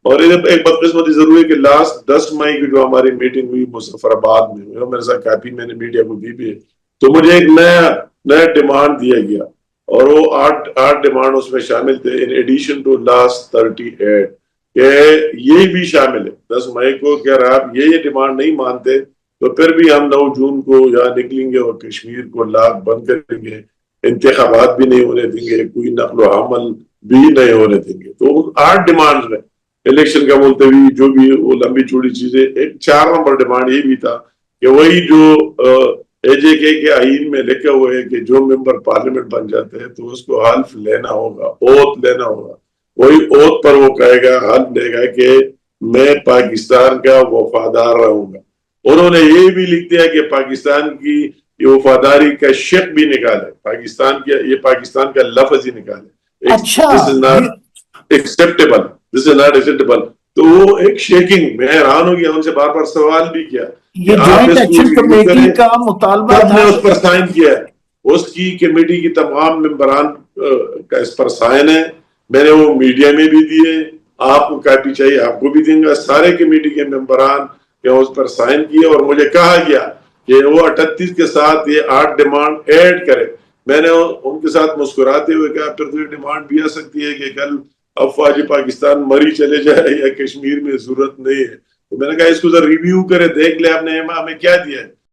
اور ایک بدقسمتی ضرور ہے کہ لاسٹ 10 مئی کی جو ہماری میٹنگ ہوئی مظفر آباد میں، میرے ساتھ کافی میں نے میڈیا کو دی بھی ہے، تو مجھے ایک نیا ڈیمانڈ دیا گیا، اور وہ آٹھ ڈیمانڈ اس میں شامل تھے ان ایڈیشن ٹو لاسٹ 38 کہ یہ بھی شامل ہے 10 مئی کو کہ اگر آپ یہ ڈیمانڈ نہیں مانتے تو پھر بھی ہم 9 جون کو یہاں نکلیں گے اور کشمیر کو لاک بند کریں گے، انتخابات بھی نہیں ہونے دیں گے، کوئی نقل و حمل بھی نہیں ہونے دیں گے۔ تو 8 ڈیمانڈ میں الیکشن کا ملتوی جو بھی وہ لمبی چوڑی چیزیں، ایک 4 نمبر ڈیمانڈ یہ بھی تھا کہ وہی جو اے جے کے آئین میں لکھا ہوا ہے کہ جو ممبر پارلیمنٹ بن جاتے ہیں تو اس کو حلف لینا ہوگا، اوت لینا ہوگا، وہی اوت پر وہ کہے گا، حلف لے گا کہ میں پاکستان کا وفادار رہوں گا۔ انہوں نے یہ بھی لکھ دیا کہ پاکستان کی وفاداری کا شک بھی نکالے، پاکستان کی یہ پاکستان کا لفظ ہی نکالے، اچھا this is not acceptable, this is not acceptable. تو وہ ایک شیکنگ، میں حیران ہو گیا، ان سے بار بار سوال بھی کیا یہ جوائنٹ ایکشن کمیٹی کا مطالبہ سب نے تھا، اس پر سائن کیا ہے، اس کی کمیٹی کی تمام ممبران کا اس پر سائن ہے، میں نے وہ میڈیا میں بھی دیے، آپ کو کاپی چاہیے آپ کو بھی دیں گا، سارے کمیٹی کے ممبران کے اس پر سائن کیے، اور مجھے کہا گیا کہ وہ 38 کے ساتھ یہ 8 ڈیمانڈ ایڈ کرے۔ میں نے ان کے ساتھ مسکراتے ہوئے کہا پھر تو یہ ڈیمانڈ بھی آ سکتی ہے کہ کل افواج پاکستان مری چلے جائے یا کشمیر میں ضرورت نہیں ہے۔ تو میں نے کہا اس کو ذرا ریویو کرے، دیکھ لے آپ نے ہمیں کیا دیا ہے۔